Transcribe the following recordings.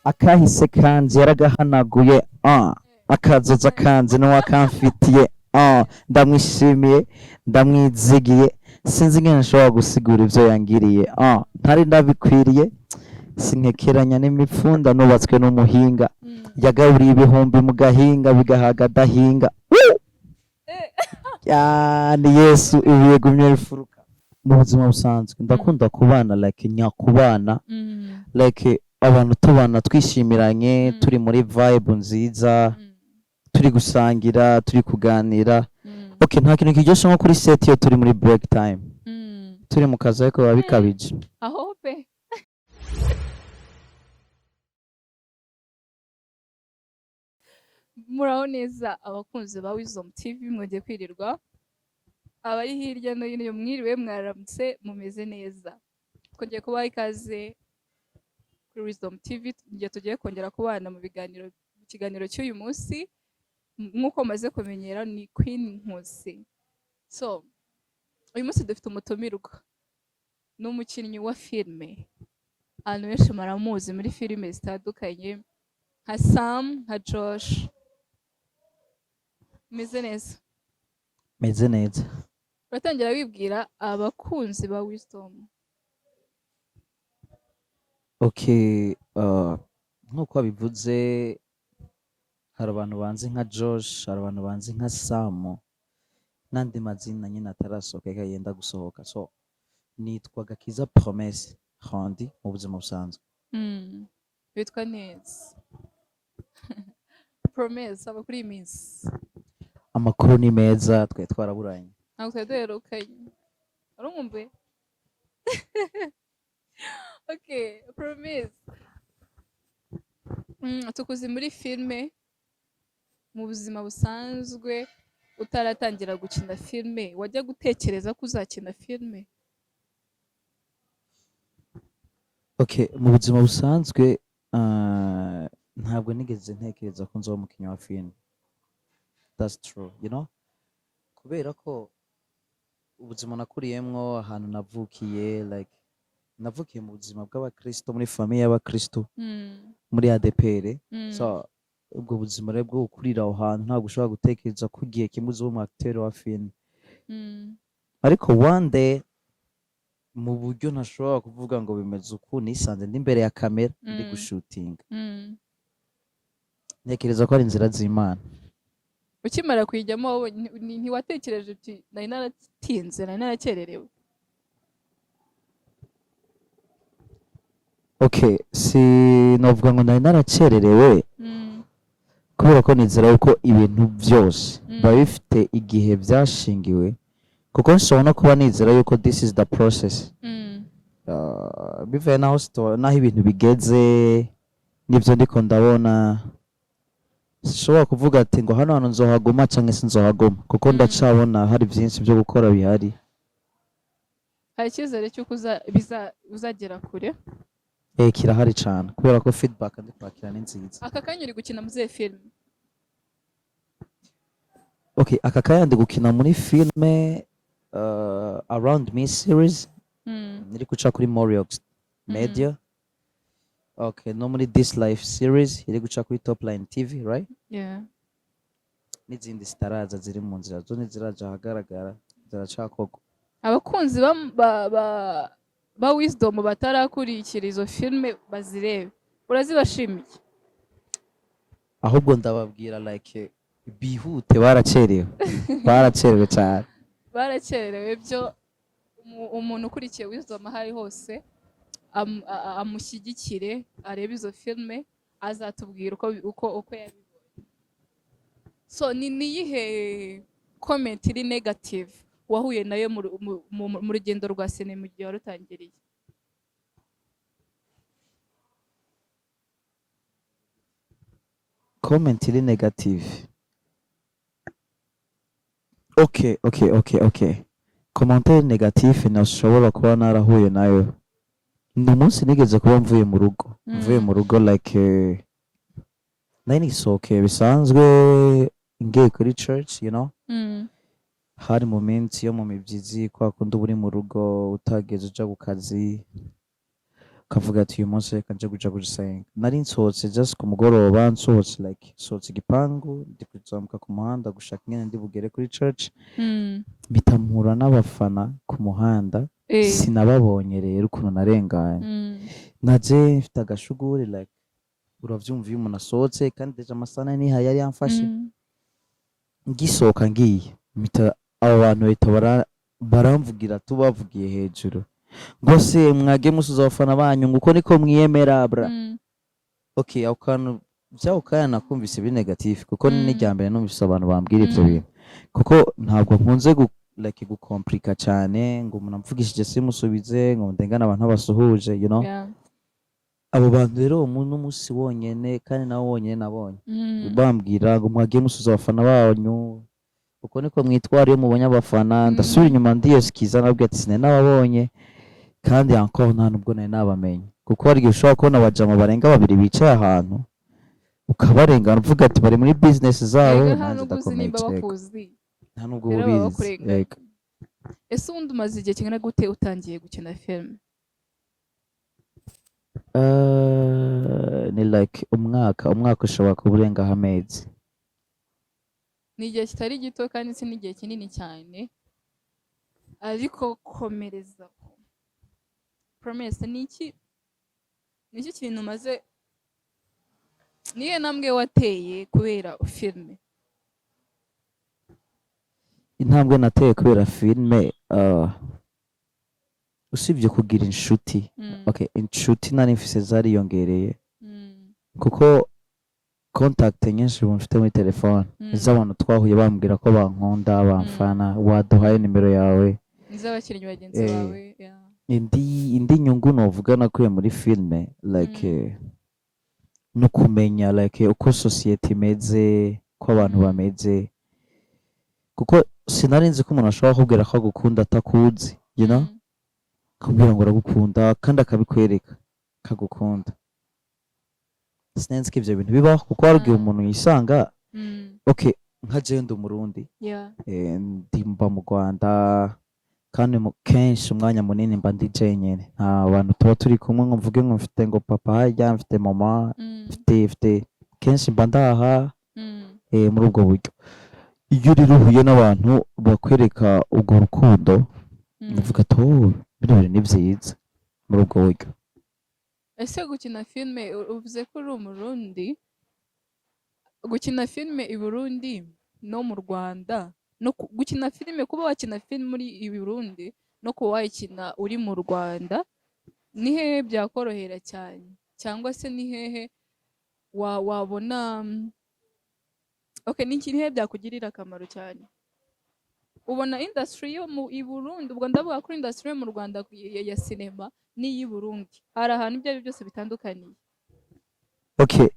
akahise kanzi yaragahanaguye akazoza kanzi n'uwakamfitiye ndamwishimiye ndamwizigiye sinzi ingene nshobora gusigura ivyo yangiriye ntari ndabikwiriye sinkekeranya n'imipfunda nubatswe n'umuhinga yagaburiye ibihumbi mu gahinga bigahaga adahinga ni Yesu ibiye gumye bifuruka mu buzima busanzwe ndakunda kubana like nyakubana like abantu tubana twishimiranye turi muri vibe nziza turi gusangira turi kuganira okay nta kintu kiryoshe nko kuri set iyo turi muri break time turi mu kazi ariko biba bikabije aho pe muraho neza abakunzi ba Wisdom TV mwongeye kwirirwa abari hirya no hino mwiriwe mwaramutse mumeze neza twongeye kubaha ikaze kuri Wisdom TV igihe tugiye kongera kubana mu kiganiro cy'uyu munsi nk'uko maze kumenyera ni Queen Nkusi. So uyu munsi dufite umutumirwa n'umukinnyi wa filme abantu benshi muramuzi muri filime zitandukanye nka Sam nka Josh. Meze neza meze neza uratangira wibwira abakunzi ba Wisdom. okay nk'uko babivuze hari abantu banzi nka Josh hari abantu banzi nka Sam n'andi mazina nyine atarasohoka yenda gusohoka so nitwa Gakiza Promesse Handi mu buzima busanzwe witwa neza Promesse aba kuri iyi minsi amakuru ni meza twe twaraburanye ntabwo twari duherukanye warumve okay Promesse tukuzi muri filme mu buzima busanzwe utaratangira gukina filme wajya gutekereza ko uzakina filme? okay mu buzima busanzwe ntabwo nigeze ntekereza ko nzoba umukinnyi wa filme. That's true, you know, kubera ko ubuzima nakuriyemwo ahantu navukiye like navukiye mu buzima bw'abakristo muri famille y'abakristo muri ADPR so ubwo buzima rero bwo gukurira aho hantu ntabwo ushobora gutekereza ko igihe kimwe uzoba umu acteur wa filme ariko one day mu buryo ntashobora kuvuga ngo bimeze uku nisanze ndi imbere ya kamera ndi gushutinga ntekereza ko ari inzira z'Imana. Ukimara kuyijyamo ntiwatekereje uti nari naratinze nari narakererewe? okay novuga ngo nari narakererewe kubera ko nizera yuko ibintu byose biba bifite igihe byashingiwe kuko nshobora no kuba nizera yuko this is the process bivuye naho ibintu bigeze n'ibyo ndiko ndabona sishobora kuvuga ati ngo hano nzohaguma cyangwa se nzohaguma kuko ndacabona hari byinshi byo gukora bihari. Hari icyizere cy'uko uzagera kure? Kirahari cyane kubera ko feedback ndi kwakira ni nziza. Aka kanya uri gukina muri filme? Okay, aka kanya ndi gukina muri filme Around Me series niri guca kuri Moriox Media. Okay, normally this life series iri guca kuri Top Line TV, right? Yeah. N'izindi staraza ziri mu nzira zo niziraje ahagaragara ziracakorwa. Abakunzi ba Wisdom batarakurikira izo filme bazirebe urazibashimiye? Ahubwo ndababwira like bihute baracerewe cyane. Baracerewe byo umuntu ukurikiye Wisdom ahari hose amushyigikire arebe izo filme azatubwira uko yabibonye. So ni niyihe comment iri negative wahuye nayo mu rugendo rwa sinema igihe warutangiriye? Comment iri negative. Okay. Commentaire negative nashobora kuba narahuye nayo. Ni umunsi nigeze kuba mvuye mu rugo like nari nisohokeye bisanzwe ngiye kuri church, you know. Hari mu minsi yo mu mibyizi kwa kundi uri mu rugo utageze uja ku kazi kavuga ati uyu munsi reka nje kuja gusenga, nari nsohotse just ku mugoroba, nsohotse like nsohotse igipangu ndi kuzamuka ku muhanda gushaka ingene ndi bugere kuri church, mpita mpura n'abafana ku muhanda, sinababonye rero ukuntu narenganye, naje mfite agashuguri like uravyumva iyo umuntu asohotse kandi deja amasana niha yari yamfashe, ngisohoka ngiye mpita abo bantu bahita baramvugira tubavugiye hejuru ngo se mwage musuza abafana banyu nguko niko mwiyemera bra. Okay, ako kantu vyako kaya nakumvise biri negative kuko ni irya mbere numvise abantu bambwira ivyo bintu, kuko ntabwo nkunze like gukomplika cyane ngo umuntu amvugishije simusubize ngo ndengana abantu basuhuje, you know. Abo bantu rero umuntu musi wonyene kandi nawe wonyene nabonye bambwira ngo mwage musuza abafana banyu uko niko mwitwara iyo mubonye abafana, ndasubira inyuma ndiyesikiza nabwo ati sine nababonye kandi encore nta nubwo nari nabamenye, kuko hari igihe ushobora kubona abajama barenga babiri bicaye ahantu ukabarengana uvuga ati bari muri business zabo, nanjye ndakomeye nta nubwo ubizi. Ese ubundi umaze igihe kingana gute utangiye gukina filime? Ni like umwaka ushobora kuba urengaho amezi. Ni igihe kitari gito kandi si n'igihe kinini cyane, ariko komereza. Promise ni iki kintu umaze, niyo ntambwe wateye kubera filime? Intambwe nateye kubera filime usibye kugira inshuti, okay, inshuti nari mfise zariyongereye kuko contact nyinshi mfite muri telefone iz'abantu twahuye bambwira ko bankunda bamfana, waduhaye nimero yawe, iz'abakinnyi bagenzi bawe. indi nyungu novuga nakuye muri filime like no kumenya like uko society imeze, ko abantu bameze, kuko sinari nzi ko umuntu ashobora kubwira ko agukunda atakuzi, you know, kubwira ngo uragukunda kandi akabikwereka kagukunda. Sinari nzi ko ivyo bintu bibaho kuko hari igihe umuntu yisanga okay nka jewe ndi umurundi, ndi mba mu Rwanda kandi kenshi umwanya munini mba ndi jenyene, nta bantu tuba turi kumwe ngo mvuge ngo mfite ngo papa harya mfite mama mfite kenshi mba ndaha muri ubwo buryo. Iyo rero uhuye n'abantu bakwereka ubwo rukundo uvuga ati bino bintu ni vyiza muri ubwo buryo. Ese gukina filime uvuze ko uri umurundi, gukina filime i Burundi no mu Rwanda, no gukina filime, kuba wakina filime muri i Burundi no kuba wayikina uri mu Rwanda, ni hehe byakorohera cyane, cyangwa se ni hehe wabona okay ni hehe byakugirira akamaro cyane? Ubona industry yo mu i Burundi, ubwo ndavuga kuri industry yo mu Rwanda ya cinema n'iyi Burundi hari ahantu ibyo ari byose bitandukaniye? Okay,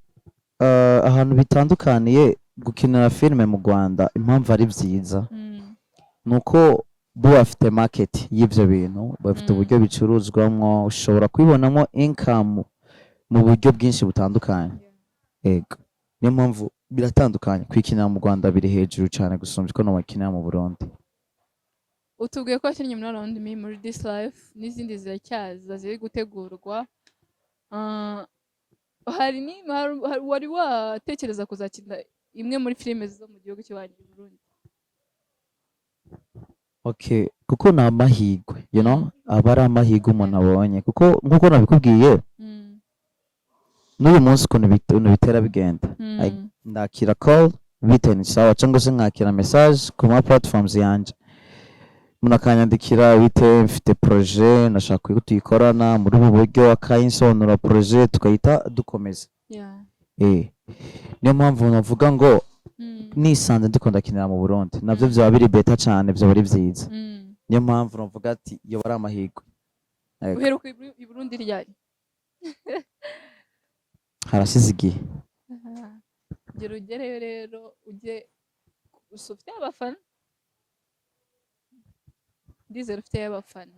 ahantu bitandukaniye gukinira filime mu Rwanda impamvu ari vyiza nuko bo bafite market y'ivyo bintu, bafite uburyo bicuruzwamwo, ushobora kwibonamo income mu buryo bwinshi butandukanye. Ego niyo mpamvu biratandukanye, kwikinira mu Rwanda biri hejuru cyane gusumba ko no wakinira mu Burundi. Utubwiye ko wakinnye muri Around Me, muri This Life n'izindi ziracyaza ziri gutegurwa, wari watekereza kuzakina imwe muri filime zo mu gihugu cy'iwanyu i Burundi? Okay, kuko ni amahirwe, you know, aba ari amahirwe umuntu abonye, kuko nk'uko nabikubwiye n'uyu munsi ukuntu bitera bigenda, ndakira call bite ni sawa, cyangwa se nkakira message ku ma platforms yanje, umuntu akanyandikira bite mfite projet nashaka ko tuyikorana muri ubu buryo, akayinsonura projet tukayita dukomeza. Niyo mpamvu navuga ngo nisanze ndiko ndakinira mu Burundi navyo byaba biri beta cyane, byo bari vyiza. Niyo mpamvu navuga ati iyo bari amahirwe. Uheruka i Burundi ryari? Harashize igihe. Gira ugereyo rero ujye ufite abafana, ndizera ufite abafana.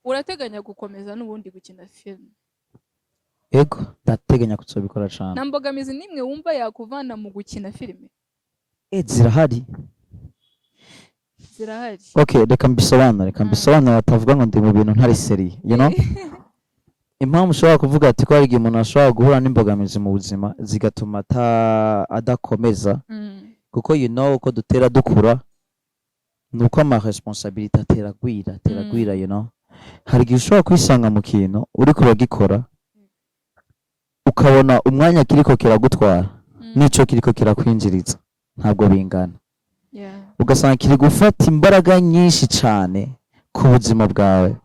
Urateganya gukomeza n'ubundi gukina filime? Ego ndateganya kuzobikora cyane. Nta mbogamizi nimwe wumva yakuvana mu gukina filime? Zirahari zirahari. Okay, reka mbisobanure batavuga ngo ndi mu bintu ntari seri, you know. Impamvu ushobora kuvuga ati ko hari igihe umuntu ashobora guhura n'imbogamizi mu buzima zigatuma adakomeza, kuko you know uko dutera dukura nuko ama responsabilité ateragwira, you know. Hari igihe ushobora kwisanga mu kintu uri kuragikora ukabona umwanya kiriko kiragutwara n'ico kiriko kirakwinjiriza ntabwo bingana, ugasanga kiri gufata imbaraga nyinshi cyane ku buzima bwawe,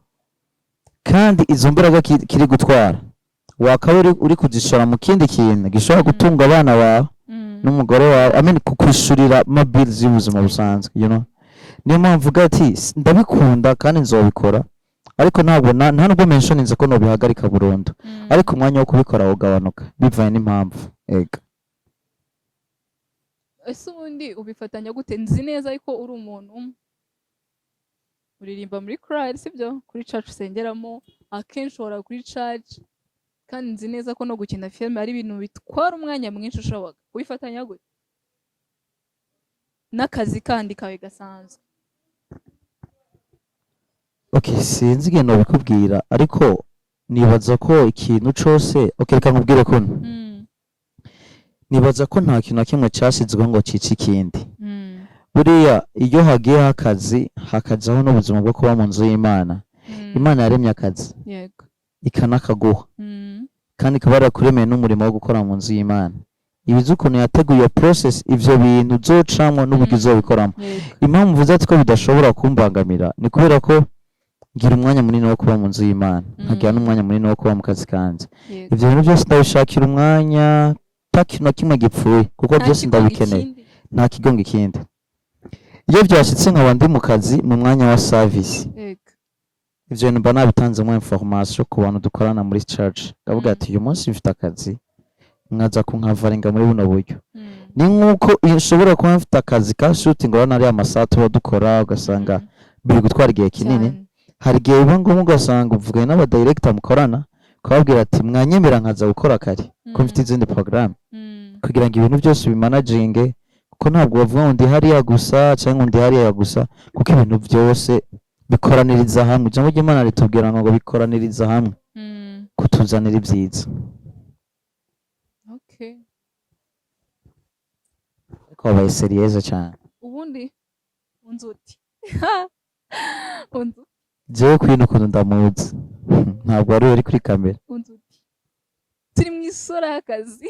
kandi izo mbaraga kiri gutwara wakaba uri kuzishora mu kindi kintu gishobora gutunga abana bawe n'umugore wawe, kukwishurira bills y'ubuzima busanzwe, you know. Niyo mpamvu uvuga ati ndabikunda kandi nzobikora, ariko ntabwo nta nubwo mentioninze ko nobihagarika burundu, ariko umwanya wo kubikora ugabanuka bivanye n'impamvu. Ega ese ubundi ubifatanya gute? Nzi neza ariko uri umuntu uririmba muri chorale, sibyo? Kuri church usengeramo akenshi uhora kuri church, kandi nzi neza ko no gukina filme ari ibintu bitwara umwanya mwinshi ushoboka. Ubifatanya gute n'akazi kandi kawe gasanzwe? okay, sinzi igihe nobikubwira, ariko nibaza ko ikintu cose, okay, reka nkubwire kuno, nibaza ko nta kintu na kimwe cyasizweho ngo cice ikindi. Buriya iyo hagiyeho akazi hakazaho n'ubuzima bwo kuba mu nzu y'Imana. Imana yaremye akazi ikanakaguha, kandi ikaba yarakuremeye n'umurimo wo gukora mu nzu y'Imana. Ibizi ukuntu yateguye process ivyo bintu uzocamwo n'uburyo uzobikoramo. Impamvu mvuze ati ko bidashobora kumbangamira ni kubera ko ngira umwanya munini wo kuba mu nzu y'Imana, nkagira n'umwanya munini wo kuba mu kazi kanje. Ivyo bintu byose ndabishakira umwanya, nta kintu na kimwe gipfuye, kuko byose ndabikeneye, nta kigonga ikindi. Iyo byashitse nkaba ndi mu kazi mu mwanya wa service, ivyo bintu mba nabitanzemo information ku bantu dukorana muri church, ndavuga ati uyu munsi mfite akazi, mwaza kunkavaringa muri buno buryo. Ni nkuko ushobora kuba mfite akazi ka shooting, urabona ari amasaha tuba dukora ugasanga biri gutwara igihe kinini. Hari igihe biba ngombwa ugasanga uvuganye n'aba director mukorana ukababwira ati mwanyemera nkaza gukora kare ko mfite izindi program, kugira ngo ibintu byose bimanaginge, kuko ntabwo bavuga ngo ndi hariya gusa cyangwa ndi hariya gusa, kuko ibintu byose bikoraniriza hamwe. Ijambo ry'Imana ritubwira ngo bikoraniriza hamwe kutuzanira ibyiza. Okay, ariko wabaye seriyeuse cyane. ubundi unzuti jewe kwino ukuntu ndamuzi ntabwo wari uri kuri kamera. unzuti turi mu isura y'akazi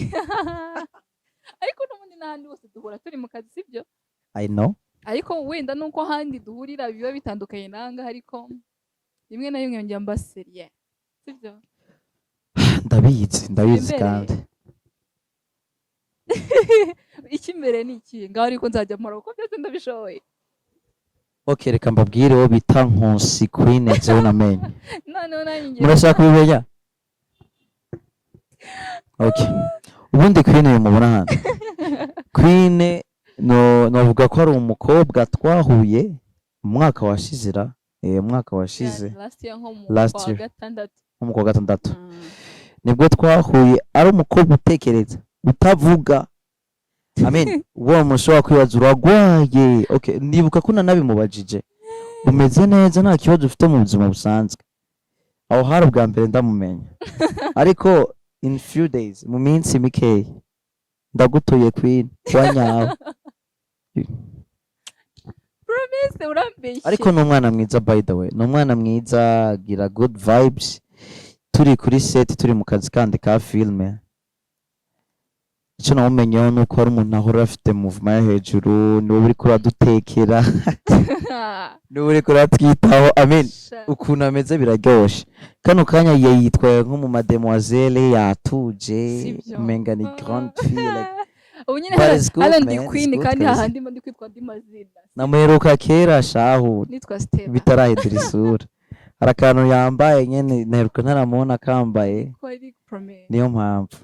ariko n'ubundi n'ahandi hose duhura turi mu kazi, sibyo? I know, ariko wenda nuko ahandi duhurira biba bitandukanye nanga, ariko rimwe na rimwe njya mba seriye, sibyo? ndabizi kandi ikimbere ni iki ngaho, ariko nzajya mpora kuko byose ndabishoboye. okay, reka mbabwire wo bita Nkusi Queen jewe namenye. noneho nanjye murashaka kubimenya? Okay, ubundi Queen uyu mubona hano Queen novuga ko ari umukobwa twahuye mu mwaka washizira, umwaka washize last year nko mu kwa gatandatu nibwo twahuye. Ari umukobwa utekereza utavuga, uwo mushobora kwibaza uragwaye. Okay, ndibuka ko nanabimubajije, umeze neza nta kibazo ufite mu buzima busanzwe. Aho hari ubwa mbere ndamumenya, ariko in few days, mu minsi mikeya ndagutuye Queen wanyawe. promise urambeshye. Ariko ni umwana mwiza, by the way, ni umwana mwiza, agira good vibes. Turi kuri set, turi mu kazi kandi ka filme, icyo namumenyeho ni uko ari umuntu ahora afite movement yo hejuru, niwe uri kuradutekera niwe uri kuratwitaho. Ukuntu ameze biraryoshe. Kano kanya yitwaye nko mu mademoiselle, yatuje, umenga ni grande fille. ubu nyine hano ndi Queen, kandi hahandi ndi kwitwa ndi mazina. Namuheruka kera shahu nitwa Stella, bitarahindura isura. Hari akantu yambaye nyene naheruka ntaramubona kambaye, niyo mpamvu.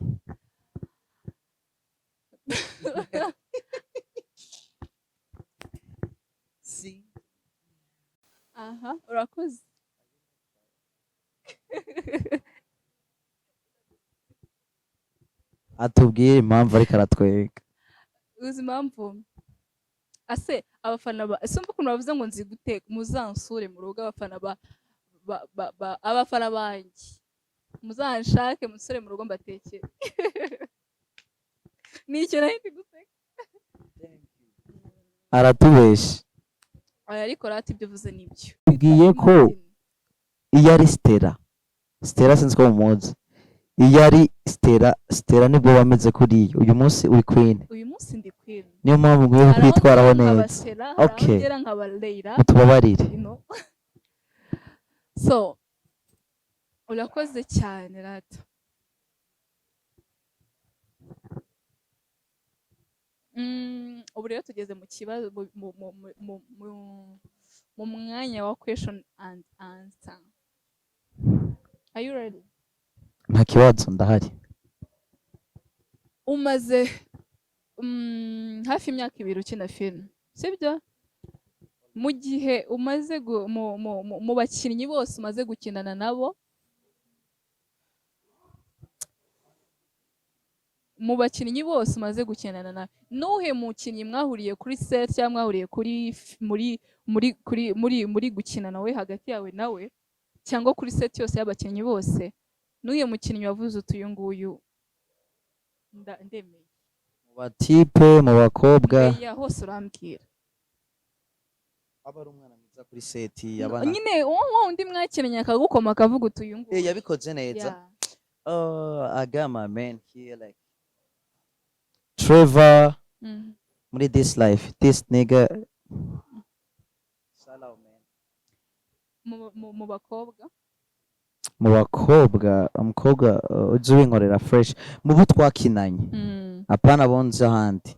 aha urakoze. Atubwire impamvu ariko aratwega. uzi impamvu? ase abafana simba ukuntu bavuze ngo nzi guteka muzansure mu rugo abafana banjye muzanshake musore mu rugo mbatekere nicyo nari ndi guseka aratubeshe ariko rati ibyo uvuze nibyo ubwiye ko iyo ari Stella sinzi ko mumuzi iyo ari Stella nibwo wameze kuriya uyu munsi uri queen uyu munsi ndi queen niyo mpamvu nkwiye kwitwaraho neza okay mutubabarire so urakoze cyane rata ubu rero tugeze mu kibazo mu mwanya wa question and answer. Are you ready? nta kibazo ndahari. Umaze hafi imyaka 2 ukina filime sibyo? Mu gihe umaze mu bakinnyi bose umaze gukinana nabo, mu bakinnyi bose umaze gukinana na nuhe mukinnyi mwahuriye kuri set cyangwa mwahuriye muri gukina nawe hagati yawe nawe cyangwa kuri set yose y'abakinnyi bose, nuhe mukinnyi wavuze utuye nguyu ndemeye? Mu batipe, mu bakobwa, ya hose urambwira. aba ari umwana mwiza kuri set yabana nyine undi mwakinanye akagukoma akavuga utuye nguyu yabikoze neza. I got my man here like Trevor muri this life, this nigga Salah man. Mu bakobwa, umukobwa uzi winkorera fresh mu bo twakinanye apana bonze ahandi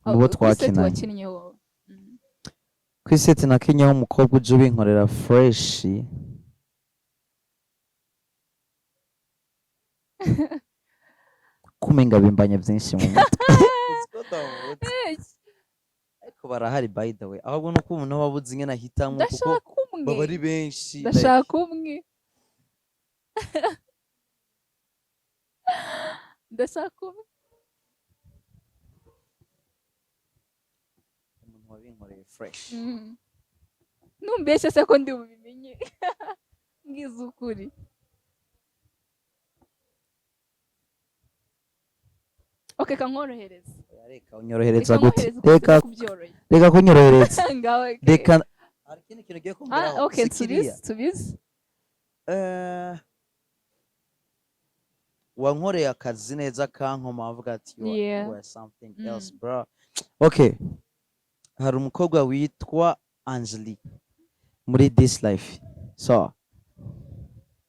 mu bo twakinanye kuri set nakinyeho umukobwa uzi winkorera fresh kumenga bimbanye byinshi mu mutwe ariko barahari by the way, ahubwo nuko umuntu wabuze ingene ahitamwe kuko baba ari benshi. Ndashaka umwe ndashaka umwe umuntu wabinkoreye fresh. Numbeshye se ko ndi bubimenye ngize ukuri. Okay, kankorohereza. Reka unyorohereza gute? Reka kunyorohereza. Reka hari kintu giye kumbera. Okay, tubizi. Wankoreye akazi neza kankoma avuga ati you are something else bro. Okay. Hari umukobwa witwa Angelique muri this life. So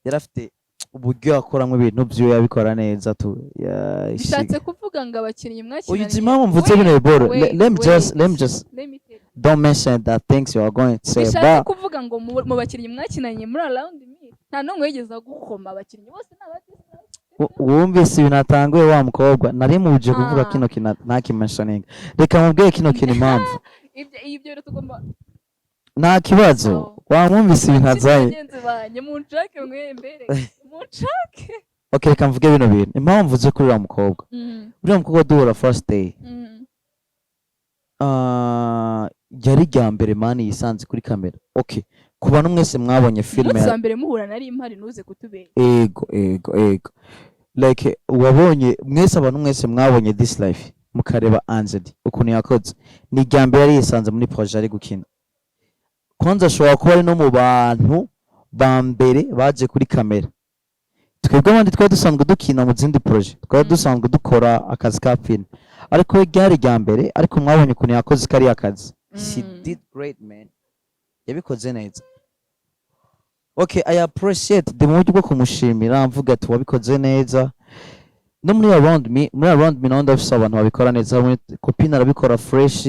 yarafite uburyo akoramo ibintu byo yabikora neza tu. Bishatse kuvuga ngo abakinnyi mwakinanye. Uyu impamvu mvuze bino boro. Let me just don't mention that things you are going to say. Bishatse kuvuga ngo mu bakinnyi mwakinanye muri around me nta numwe yigeze gukoma, abakinnyi bose n'abatisa. Wumvise ibintu atanguye wa mukobwa nari muje kuvuga kino kina ntakimentioning. Reka mubwiye kino kina impamvu ibyo rero tugomba nta kibazo wamwumvise ibintu azaye munshake mwembere munshake. Okay, reka mvuge bino bintu impamvu uze kuri wa mukobwa. Uriya mukobwa duhura first day yari rya mbere mani yisanze kuri kamera. Okay, ku bantu mwese mwabonye filme umunsi wa mbere muhura nari impari nuze kutubera ego like wabonye mwese abantu mwese mwabonye this life mukareba Angel ukuntu yakoze ni rya mbere yari yisanze muri projet ari gukina. Kwanza ashobora kuba ari no mu bantu ba mbere baje kuri kamera. Twebwe abandi twari dusanzwe dukina mu zindi projet, twari dusanzwe dukora akazi ka film, ariko ryari rya mbere. Ariko mwabonye ukuntu yakoze kari akazi. She did great man, yabikoze neza. Okay, I appreciate the buryo bwo kumushimira mvuga ati wabikoze neza. No muri around me naho ndafise abantu babikora neza. Copine arabikora fresh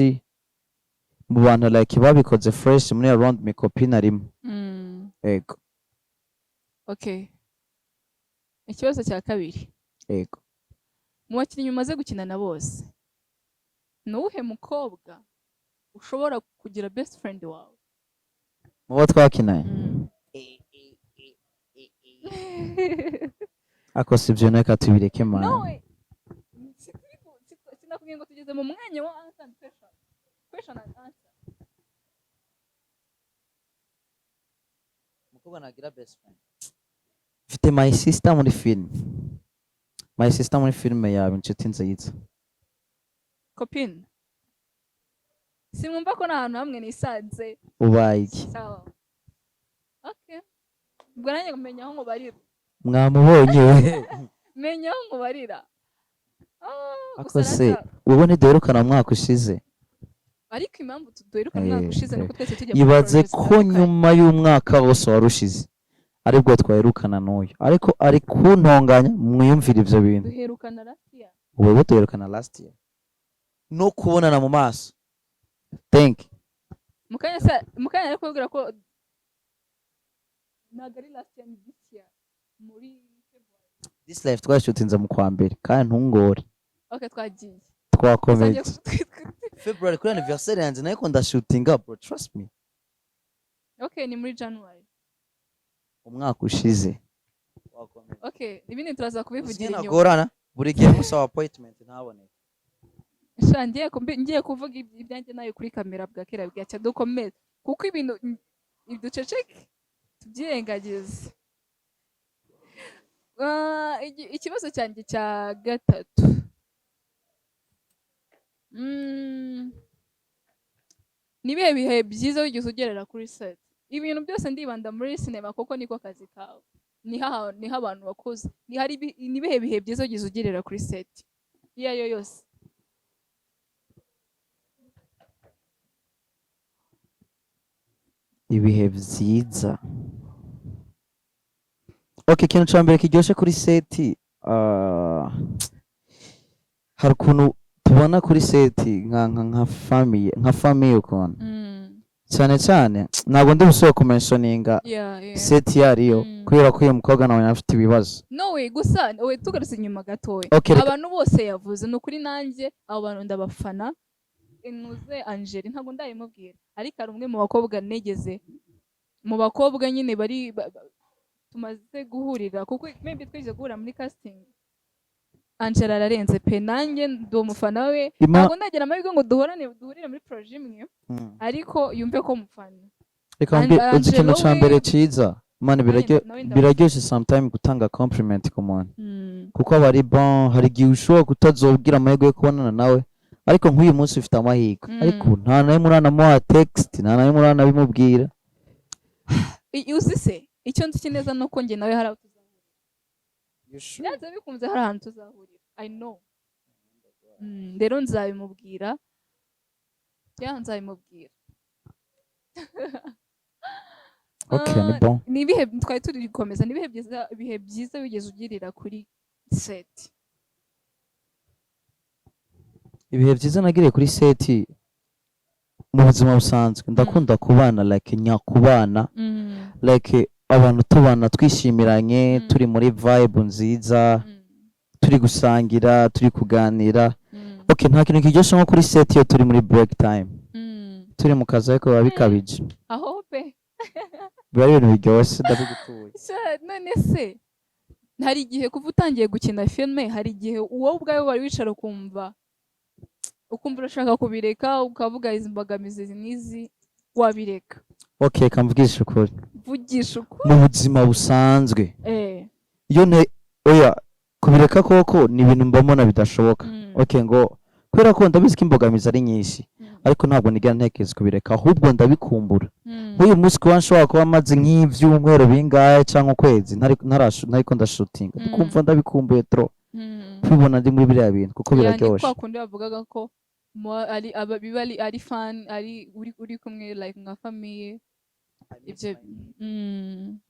mu bantu like babikoze fresh muri around me. Copine arimo ego. Okay, ikibazo cya kabiri. Ego, mu bakinnyi umaze gukina na bose nuhe mukobwa ushobora kugira best friend wawe mu bo twakinanye? Ako sivyo neka tubireke man. No, sinakubwiye ngo tugeze mu mwanya wa question and answer. umukobwa nagira best friend mfite my sister muri film, my sister muri filme yawe inshuti nziza. Copine. Simwumva ko nta hantu hamwe nisanze. Ubaye iki? Sawa. Okay. Ubwo nanjye kumenya aho mubarira. Mwamubonye we? Menya aho mubarira. Ako se wowe ntiduherukana mwaka ushize? Ariko impamvu tuduherukana mwaka ushize nuko twese tujya ibaze ko nyuma y'umwaka wose warushize aribwo twaherukana n'uyu, ariko ari kuntonganya. Mwiyumvira ivyo bintu. Duherukana last year. Wowe duherukana last year no kubonana mu maso. Thank you. Mukanya ariko kubwira ko nagari last year this year muri February. This life twashutinze mu kwa mbere kandi ntungore. Okay, twagiye. Twakomeje. February kuri anniversary yanjye nayo ko ndashootinga bro, trust me. Okay, ni muri January. Umwaka ushize. Wakomeje. Okay, ibindi turaza kubivugira inyuma. Nagorana buri gihe musaba appointment ntaboneka. Ngiye kuvuga ibyanjye nayo kuri kamera bwa kera bwacya dukomeze kuko ibintu iduceceke tubyirengagize. Ikibazo cyanjye cya gatatu. Nibihe bihe byiza wigeze ugerera kuri set? Ibintu byose ndibanda muri sinema kuko niko kazi kawe. Niho abantu bakuze. Nibihe bihe byiza wigeze ugerera kuri set? Iyo yose. Ibihe byiza. Okay, ikintu cya mbere kiryoshye kuri seti hari ukuntu tubona kuri seti nka famille ukuntu cyane cyane. Ntabwo ndi busubire kumentioninga seti yariyo kubera ko uyu mukobwa nawe afite ibibazo. No way, gusa we tugarutse inyuma gatoya. Abantu bose yavuze ni ukuri nanjye abo bantu ndabafana. Inuze Angeli ntabwo ndayimubwira ariko ari umwe mu bakobwa negeze mu bakobwa nyine bari tumaze guhurira kuko maybe twije guhura muri casting. Angela ararenze pe, nanjye ndi umufana we. Ntabwo ndagira amahirwe ngo duhurire muri projet imwe ariko yumve ko mufana. Reka mbi uzi ikintu cya mbere cyiza mani biraryoshye sometime gutanga compliment ku muntu kuko aba ari bon. Hari igihe ushobora kutazobwira amahirwe yo kubonana nawe ariko nk'uyu munsi ufite amahirwe ariko nta nawe muranamuha text, nta nawe muranabimubwira. Uzi se icyo nzi neza nuko njye nawe hari aho tuzahurira. Byanze bikunze hari ahantu tuzahurira. I know. Rero nzabimubwira. Nzabimubwira. Okay, ni bon. Nibihe twari turi gukomeza nibihe byiza wigeze ugirira kuri set? Ibihe byiza nagiriye kuri seti mu buzima busanzwe ndakunda kubana like nyakubana like abantu tubana twishimiranye turi muri vibe nziza turi gusangira turi kuganira. Okay, nta kintu kiryoshye nko kuri seti iyo turi muri break time turi mu kazi ariko biba bikabije. Aho pe biba ari ibintu biryoshye ndabigutuye. None se hari igihe kuva utangiye gukina filme hari igihe wowe ubwawe wari wicara ukumva urashaka kubireka ukavuga izi mbogamizi n'izi wabireka? Okay, kamvugisha ukuri. Vugisha ukuri. Mu buzima busanzwe iyo oya kubireka koko ni ibintu mbona bidashoboka. Okay, ngo kubera ko ndabizi ko imbogamizi ari nyinshi ariko ntabwo nigera ntekereza kubireka ahubwo ndabikumbura. Uyu munsi kuba nshobora kuba maze nk'ibyumweru bingahe cyangwa ukwezi ntariko ndashootinga ndikumva ndabikumbuye tro kubibona ndi muri biriya bintu kuko biraryoshye. Kwa kundi bavugaga ko biba ari fan ari uri kumwe like nka famille ibyo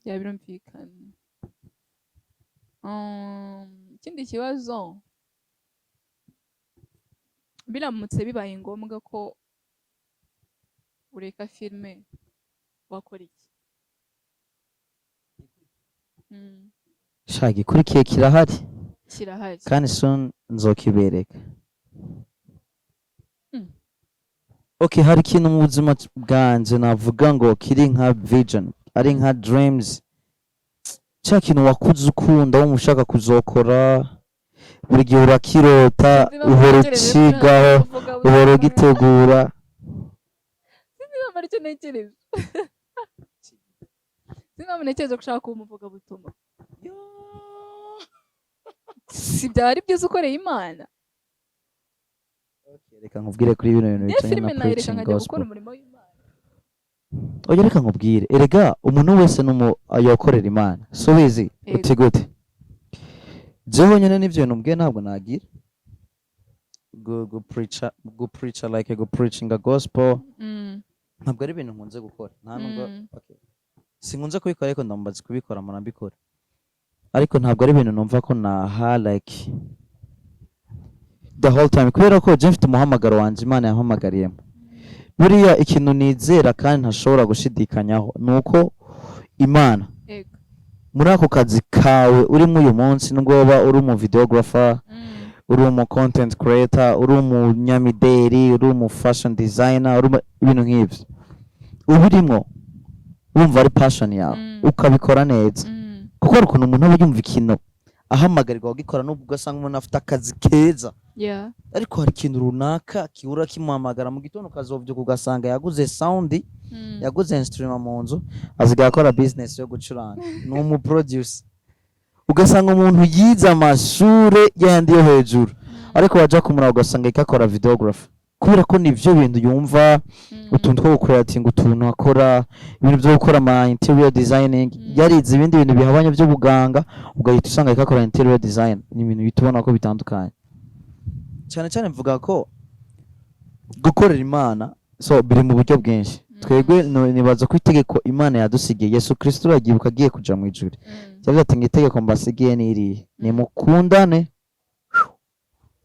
birumvikana. Ikindi kibazo biramutse bibaye ngombwa ko ureka filme wakora iki? Shagi kurikiye kirahari kandi soon nzokibereka. Okay, hari ikintu mu buzima bwanje navuga ngo kiri nka vision ari nka dreams cya kintu wakuze ukunda wo mushaka kuzokora buri gihe urakirota uhora ukigaho uhora ugitegura. sinaba ntekereza gushaka kuba umuvugabutumwa. Si byari byiza ukoreye Imana? Reka nkubwire kuri bino bintu bijyanye Filime na nayireka preaching nkajya gukora gospel. umurimo w'Imana. Oya reka nkubwire, erega umuntu wese yokorera Imana, so bizi uti gute? Jewe nyene n'ivyo bintu mbwiye ntabwo nagira go preacher like go preaching a gospel. Ntabwo ari ibintu nkunze gukora, nta nubwo okay, sinkunze kubikora ariko ndambaza kubikora murambikora, ariko ntabwo ari ibintu numva ko naha like the whole time, kubera ko je mfite umuhamagaro wanje Imana yampamagariyemo. Buriya ikintu nizera kandi ntashobora gushidikanyaho nuko Imana muri ako kazi kawe urimo uyu munsi, nubwo waba uri umu videographer, uri umu content creator, uri umunyamideli, uri umu fashion designer, uri ibintu nk'ibyo ubirimo wumva ari passion yawe ukabikora neza, kuko hari ukuntu umuntu aba yumva ikintu ahamagarirwa kugikora nubwo ugasanga umuntu afite akazi keza, ariko hari ikintu runaka kibura kimuhamagara mu gitondo ukazovyuka ugasanga yaguze sound, yaguze instrument mu nzu, azigaye akora business yo gucuranga, ni umu producer. Ugasanga umuntu yize amashure yandi yo hejuru, ariko waja kumura ugasanga ikakora videographer, kubera ko nivyo bintu yumva, utuntu two creating, utuntu akora ibintu byo gukora ama interior designing, yarize ibindi bintu bihabanye by'ubuganga, ugahita usanga ikakora interior design. Ni ibintu bitubona ko bitandukanye cyane cyane. Mvuga ko gukorera Imana so biri mu buryo bwinshi. Twebwe nibaza ko itegeko Imana yadusigiye, Yesu Kristo yagibuka agiye kuja mu ijuru, cyangwa ati itegeko mbasigiye niriye, ni mukundane.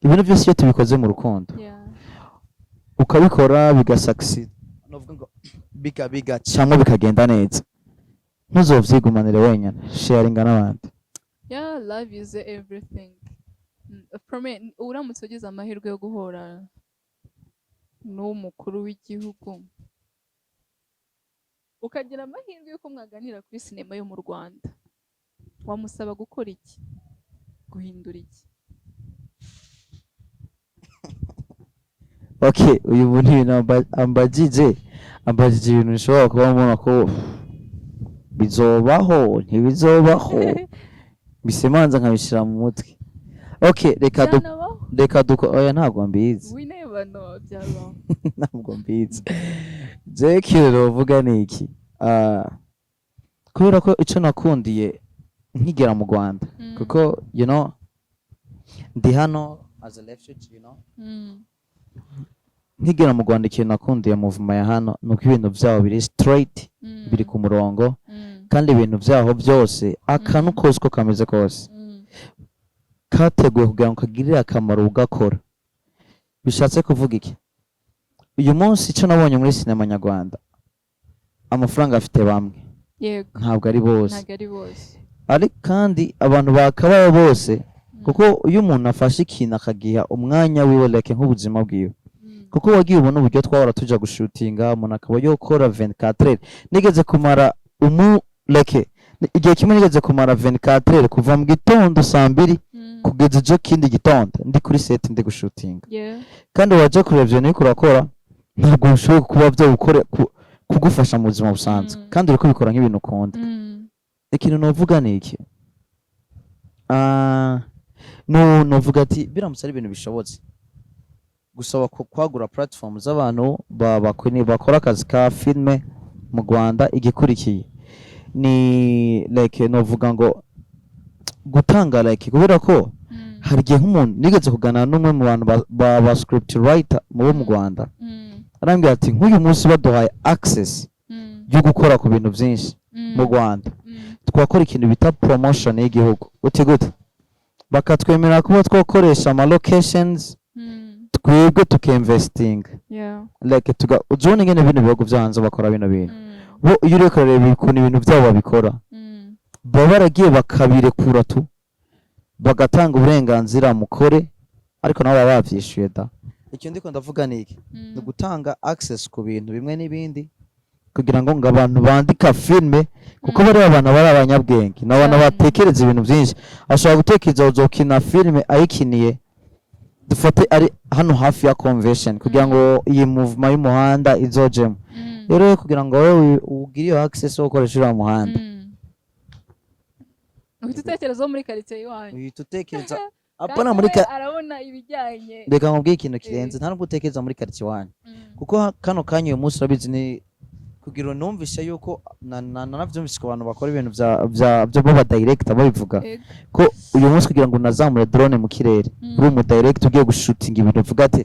Ibintu byose iyo tubikoze mu rukundo ukabikora bigasucceed, novuga ngo biga cyangwa bikagenda neza, ntuzovyigumanire wenyine, sharinga n'abandi. Love is everything. Uramutse ugize amahirwe yo guhura n'umukuru w'igihugu, ukagira amahirwe y'uko mwaganira kuri sinema yo mu Rwanda, wamusaba gukora iki? Guhindura iki? Okay, uyu muntu ambajije ibintu bishobora kuba mbona ko bizobaho ntibizobaho, bisemanza nkabishira mu mutwe. Okay, reka duko oya ntabwo mbizi. We never know byabaho. Ntabwo mbizi. Je kiro vuga niki? Kubera ko ico nakundiye nkigera mu Rwanda, kuko you know ndi hano as a refugee, you know. Nkigera mu Rwanda ikintu nakundiye movement ya hano nuko ibintu byabo biri straight, biri ku murongo, kandi ibintu byaho byose akantu kose ko kameze kose kateguye kugira ngo kagirire akamaro ugakora. Bishatse kuvuga iki? Uyu munsi icyo nabonye muri sinema nyarwanda, amafaranga afite bamwe, ntabwo ari bose, ari kandi abantu bakabaye bose, kuko uyu muntu afashe ikintu akagiha umwanya wiwe like nk'ubuzima bwiwe, kuko wagiye ubona uburyo twahora tuja gushutinga, umuntu akaba yokora 24 nigeze kumara like igihe kimwe nigeze kumara 24 kuva mu gitondo saa 2 kugeza ejo kindi gitondo ndi kuri set ndi gushutinga. Kandi waje kureba ibyo niko urakora, ntabwo ushobora kuba byo gukora kugufasha mu buzima busanzwe, kandi uriko bikora nk'ibintu ukunda. Ikintu novuga ni iki? Novuga ati biramutse ari ibintu bishobotse, gusaba kwagura platform z'abantu bakora akazi ka filme mu Rwanda, igikurikiye ni like novuga ngo gutanga like, kubera ko hari igihe nk'umuntu nigeze kuganira n'umwe mu bantu ba script writer mu Rwanda, arambwira ati nk'uyu munsi baduhaye access yo gukora ku bintu byinshi mu Rwanda, twakora ikintu bita promotion y'igihugu, uti gute? Bakatwemerera kuba twakoresha ama locations, twebwe tukinvesting like ujone ngene ibintu bihugu byanze bakora bino bintu, bo iyo uri kureba ukuntu ibintu byabo babikora, baba baragiye bakabirekura tu bagatanga uburenganzira mukore, ariko nabo baba bavyishuye da. Icyo ndiko ndavuga ni iki? Ni gutanga access ku bintu bimwe n'ibindi, kugira ngo abantu bandika filme, kuko bari abantu bari abanyabwenge n'abantu batekereza ibintu byinshi. Ashobora gutekereza uzokina filme ayikiniye dufate ari hano hafi ya convention, kugira ngo iyi movement y'umuhanda izojemo. Rero kugira ngo wowe ugire iyo access yo gukoresha uriya muhanda, ufite utekerezo muri quartier iwanyu uhita utekereza kandi apana muri we arabona ibijyanye reka nkubwire ikintu kirenze nta nubwo utekereza muri quartier wanyu kuko kano kanya uyu munsi urabizi ni kugira numvishe yuko nanavyumvise ku bantu bakora ibintu byo baba director babivuga ko uyu munsi kugira ngo unazamure drone mu kirere uri mu director ugiye gushutinga ibintu uvuga ati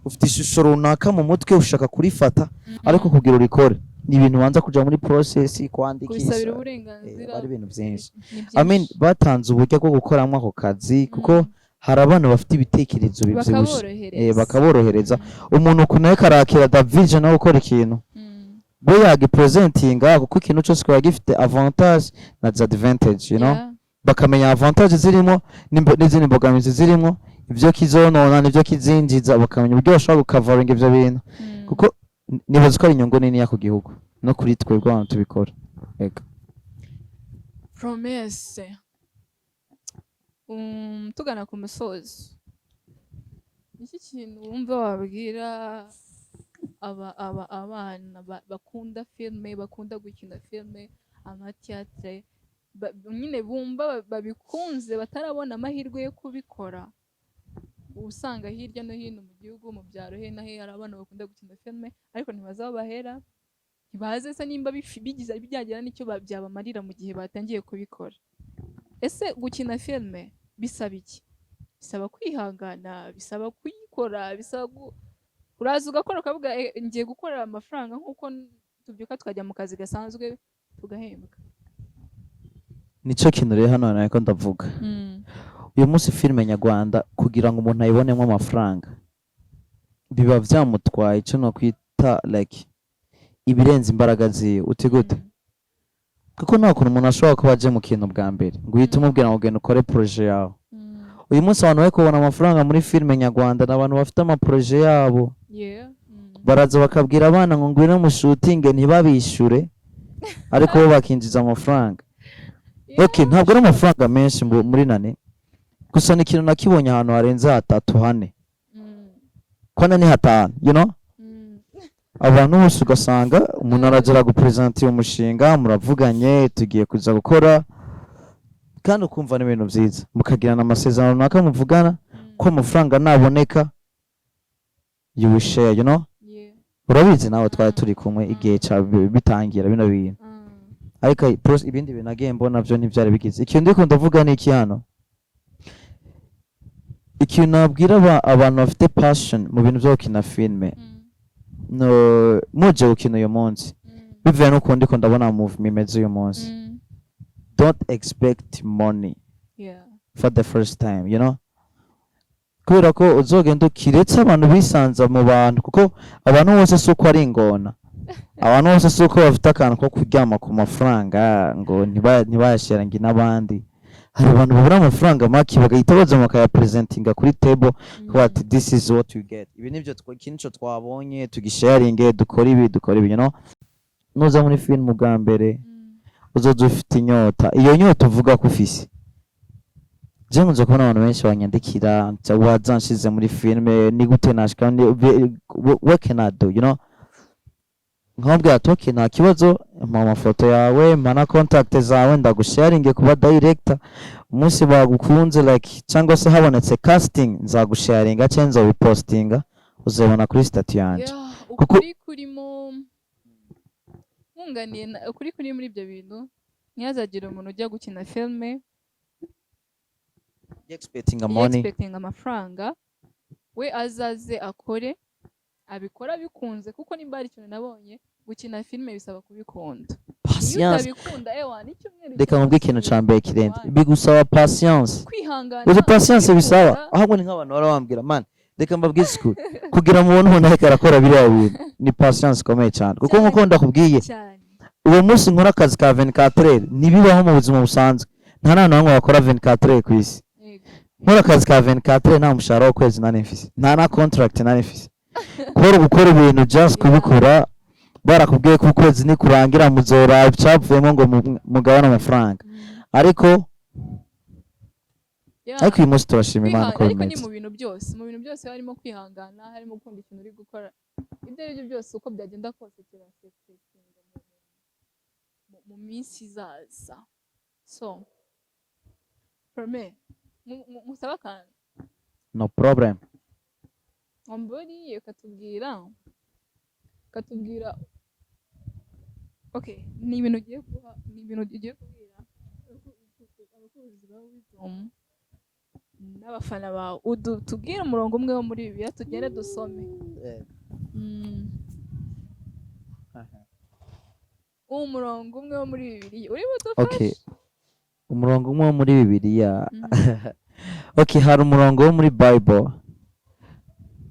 ufite ishusho runaka mu mutwe ushaka kurifata ariko kugira urikore ni ibintu banza kuja muri process kwandikisha kubisabira uburenganzira bari ibintu byinshi I mean batanze uburyo bwo gukoramo ako kazi kuko hari abantu bafite ibitekerezo bivyibushe bakaborohereza umuntu kunaye karakira da vision no gukora ikintu bo yagipresentinga kuko ikintu cyose kiba gifite avantage na disadvantage you know bakamenya avantage zirimo n'izindi mbogamizi zirimo ibyo kizonona n'ibyo kizinjiza bakamenya uburyo bashobora gukavaringa ibyo bintu kuko nibaza ko ari inyungu nini ku gihugu no kuri twebwe abantu tubikora ega promesse tugana ku musozi iki kintu wumva wabwira abana bakunda filme bakunda gukina filme amateatre nyine bumva babikunze batarabona amahirwe yo kubikora usanga hirya no hino mu gihugu mu byaro he na he hari abana bakunda gukina filme ariko ntibazi aho bahera ntibazi se nimba bigize byagera n'icyo byabamarira mu gihe batangiye kubikora ese gukina filme bisaba iki bisaba kwihangana bisaba kuyikora bisaba uraza ugakora ukavuga ngiye gukorera amafaranga nk'uko tubyuka tukajya mu kazi gasanzwe tugahembwa nicyo kintu rero hano nako ndavuga uyu munsi filime nyarwanda kugira ngo umuntu ayibonemo amafaranga biba byamutwaye icyo no kwita like ibirenze imbaraga ziwe utigute kuko nta kuntu umuntu ashobora kuba aje mu kintu bwa mbere ngo uhite umubwira ngo genda ukore projet yawe uyu munsi abantu bari kubona amafaranga muri filime nyarwanda ni abantu bafite amaproje yabo baraza bakabwira abana ngo ngwino mushutinge ntibabishyure ariko bo bakinjiza amafaranga okay ntabwo ari amafaranga menshi muri nane gusa ni ikintu nakibonye ahantu harenze 3-4 kwana ni 5 you know abantu bose ugasanga umuntu aragera gupresenter umushinga muravuganye tugiye kuza gukora kandi ukumva n'ibintu byiza mukagirana amasezerano runaka muvugana ko amafaranga naboneka you will share you know urabizi nawe twari turi kumwe igihe bitangira bino bintu ariko ibindi bintu nagiye mbona byo ntibyari bigize ikintu ndiko ndavuga ni iki hano ikintu nabwira abantu bafite passion mu bintu byo gukina filme no muje gukina uyu munsi bivuye n'uko ndiko ndabona movie imeze uyu munsi don't expect money for the first time you know kubera ko uzogenda ukiretse abantu bisanza mu bantu kuko abantu bose si uko ari ingona abantu bose si uko bafite akantu ko kuryama ku mafaranga ngo ntibayasharinge n'abandi hari abantu babura amafaranga make bagahita baza bakayapresentinga kuri table what this is what you get ibi nibyo ikintu twabonye tugisharinge dukora ibi you know nuza muri film bwa mbere uzoza ufite inyota iyo nyota uvuga ko ufise je nkunze kubona abantu benshi banyandikira wazanshize muri filme ni gute nashika what can I do you know nkabwira ati nta kibazo mpa amafoto yawe mpa na contact zawe ndagusharinge kuba director umunsi bagukunze like cyangwa se habonetse casting nzagusharinga cyangwa nzabipostinga uzabona kuri statut yanjye kuko kurimo nkunganiye kuri muri ibyo bintu ntihazagira umuntu ujya gukina filme expecting amafaranga we azaze akore abikora bikunze kuko nimba ari ikintu nabonye gukina filme bisaba kubikunda patience nicyo reka mubwe ikintu ca mbere kirenze bigusaba patience kwihangana uzi patience bisaba ahubwo ni nk'abantu barabambwira man reka mbabwize iskuru kugira mubone umuntu ariko arakora biriya bintu ni patience ikomeye cyane kuko nkuko ndakubwiye uwo munsi nkora akazi ka 24 nibibaho mu buzima busanzwe nta nana bamwe bakora 24 ku isi nkora akazi ka 24 nta mushahara w'ukwezi nta n'imfise nta na contract nta n'imfise gukora ibintu just kubikora barakubwiye ko ukwezi ni kurangira muzora icyavuyemo ngo mugabane amafaranga ariko uyu munsi turashima Imana ko ariko ni mu bintu byose harimo kwihangana harimo gukunda ikintu uri gukora ibyo ari byo byose uko byagenda kose kirasetinga mu minsi izaza so Filme musaba akantu no problem. wamburiye ukatubwira okay ni ibintu ugiye kubwira abakunzi ba Wisdom n'abafana bawe tubwire umurongo umwe wo muri Bibiliya tugende dusome. Umurongo umwe wo muri Bibiliya uri budufashe. Okay, umurongo umwe wo muri Bibiliya. Okay, hari umurongo wo muri Bible.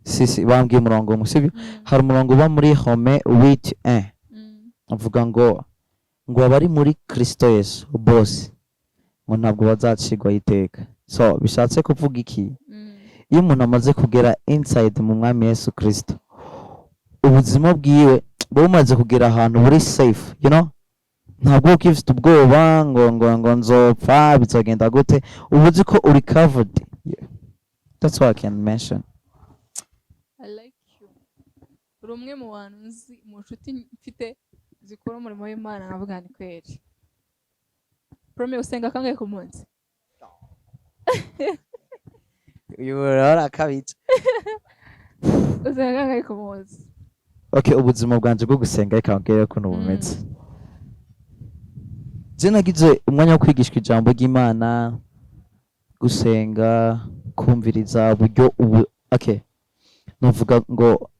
Si bambwiye umurongo umwe sibyo. Hari umurongo uba muri Home 8:1 avuga ngo abari muri Kristo Yesu bose ngo ntabwo bazacigwa iteka. So bishatse kuvuga iki? Iyo umuntu amaze kugera inside mu mwami Yesu Kristo, ubuzima bwiwe bumaze kugera ahantu buri safe, you know, ntabwo ukifite ubwoba ngo nzopfa bizagenda gute, uba uzi ko uri covered. That's what I can mention. I like you. Uri umwe mu bantu nzi mu nshuti mfite zikora umurimo w'Imana navuga ni kweri. Filme usenga kangahe ku munsi? Yura kabitse. Usenga kangahe ku munsi? Okay, ubuzima bwanje bwo gusenga reka mbwire ko nubumeze. Je nagize umwanya wo kwigishwa ijambo ry'Imana, gusenga, kumviriza buryo okay. Novuga ngo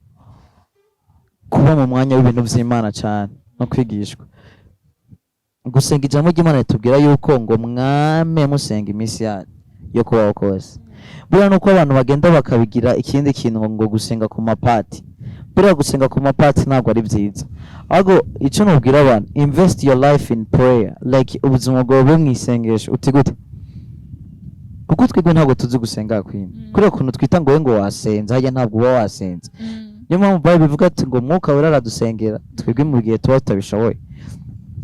kuba mu mwanya w'ibintu by'Imana cyane no kwigishwa. Gusenga ijambo ry'Imana ritubwira yuko ngo mwame musenga iminsi yo kubaho kose. Buriya nuko abantu bagenda bakabigira ikindi kintu ngo gusenga ku mapati. Buriya gusenga ku mapati ntabwo ari byiza. Ahubwo icyo nubwira abantu, invest your life in prayer. Like ubuzima bwawe bwo mwisengesho uti gute? Kuko twebwe ntabwo tuzi gusenga kwini. Kuri ukuntu twita ngo wasenze, hajya ntabwo uba wasenze. Niyo mpamvu Bible bivuga ati ngo Mwuka Wera aradusengera twebwe mu gihe tuba tutabishoboye.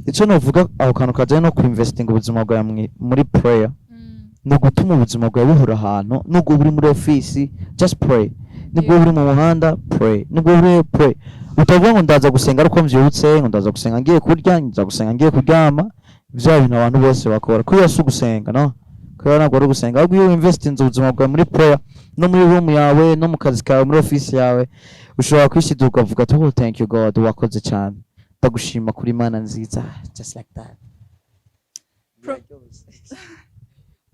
Icyo nuvuga aho kantu kajyanye no kuinvestinga ubuzima bwawe muri prayer. No gutuma ubuzima bwawe buhora ahantu, nubwo buri muri office, just pray. Nibwo buri mu muhanda, pray. Nibwo buri pray. Utavuga ngo ndaza gusenga ariko mvyutse, ngo ndaza gusenga ngiye kurya, ndaza gusenga ngiye kuryama. Bya bintu abantu bose bakora. Ko yose gusenga, no? Ko ntabwo ari gusenga. Ahubwo iyo investinze ubuzima bwawe muri prayer, no muri room yawe, no mu kazi kawe, muri office yawe, ushobora kwishiduka uvuga ati oh thank you God, wakoze cyane. Ndagushima kuri Imana nziza. Just like that.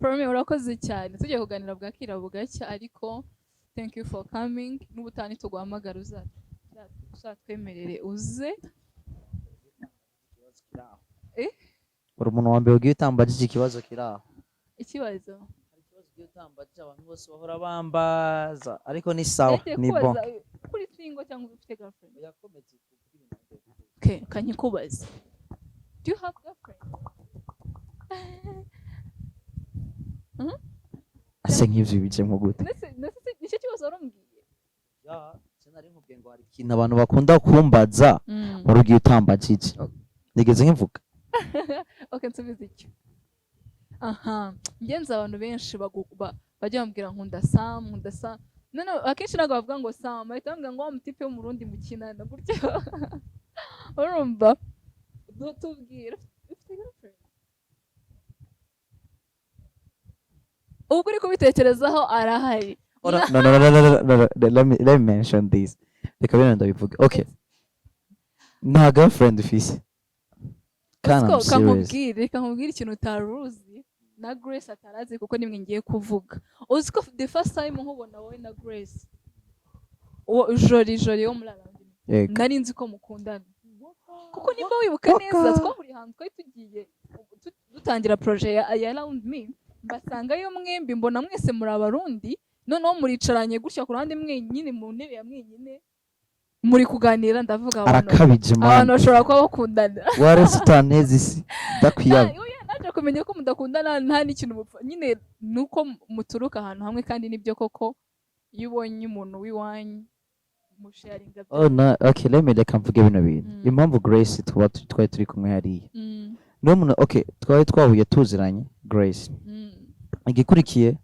Filme urakoze cyane. Tugiye kuganira bwakira bugacya ariko thank you for coming. N'ubutani tuguhamagara uzatwemerere uze. Uri umuntu wa mbere ugiye utambagije ikibazo kiraho. Ikibazo? Hari ikibazo ugiye utambagije abantu bose bahora bambaza ariko ni sawa ni bon. Kuri single cyangwa ufite girlfriend? Yakometse kugira ibintu. Okay, kanyikubaza. Do you have girlfriend? Ase nk'ivyo bijemo gute? Nicyo kibazo warambwiye. Ya, sinari nkubwiye ngo hari ikintu abantu bakunda kumbaza wari ugiye utambagije. Nigeze nkivuga. Okay, nsubiza icyo. Ngenza abantu benshi bajya bambwira nkunda Sam. None akenshi ntabwo bavuga ngo Sam, bahita bambwira ngo wa mutipe wo mu Burundi mukinana gutyo. Urumva? Tubwira ufite girlfriend? Ubwo uri kubitekerezaho arahari. No. Let me mention this. Reka bino ndabivuga. Okay. Nta girlfriend ufise. Reka nkubwire ikintu utaruzi na Grace atarazi kuko nimwe ngiye kuvuga. Uzi ko the first time nkubona wowe na Grace jori wo muri Arabie nari nzi ko mukundana. Kuko nimba wibuka neza twahuriye hantu twari tugiye dutangira projet ya Around Me. Mbasangayo mwembi mbona mwese muri Abarundi, noneho muricaranye gutya ku ruhande mwenyine mu ntebe ya mwenyine muri kuganira. Ndavuga abantu bashobora kuba bakundana. Warese utaneze isi ndakwiyaba. Naje kumenya ko mudakundana nta n'ikintu mupfa, nyine nuko muturuka ahantu hamwe kandi nibyo koko iyo ubonye umuntu w'iwanyu musharinga. Oh no, okay, reka mvuge bino bintu. Impamvu Grace twari turi kumwe hariya. No muntu okay, twari twahuye tuziranye Grace. Igikurikiye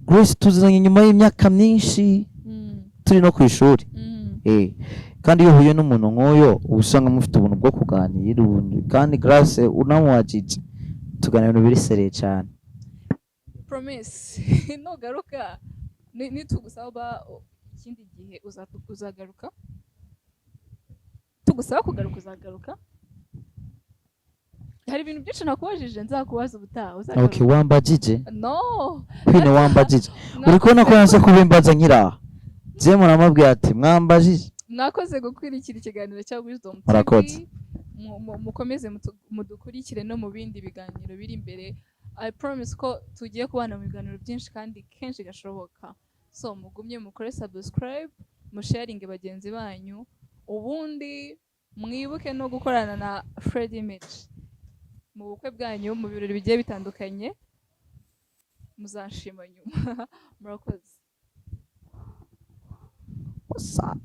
Grace tuziranye nyuma y'imyaka myinshi turi no ku ishuri. Kandi iyo uhuye n'umuntu nk'uyo usanga mufite ubuntu bwo kuganira kandi Grace unamuwajije tuganira ibintu biri seriye cyane. promise nugaruka nitugusaba ikindi gihe uzagaruka, tugusaba kugaruka uzagaruka. Hari ibintu byinshi nakubajije nzakubaza ubutaha Okay, uzagaruka. wambajije No, Queen wambajije uri kubona ko yanze kubimbaza nkiraha je muramubwiye ati mwambajije. mwakoze gukurikira ikiganiro cya Wisdom Murakoze. TV. Mukomeze mudukurikire no mu bindi biganiro biri imbere. I promise ko tugiye kubana mu biganiro byinshi kandi kenshi gashoboka. So mugumye mukore subscribe, musharinge bagenzi banyu, ubundi mwibuke no gukorana na Fred Image mu bukwe bwanyu, mu birori bigiye bitandukanye. Muzanshima nyuma. Murakoze. Sa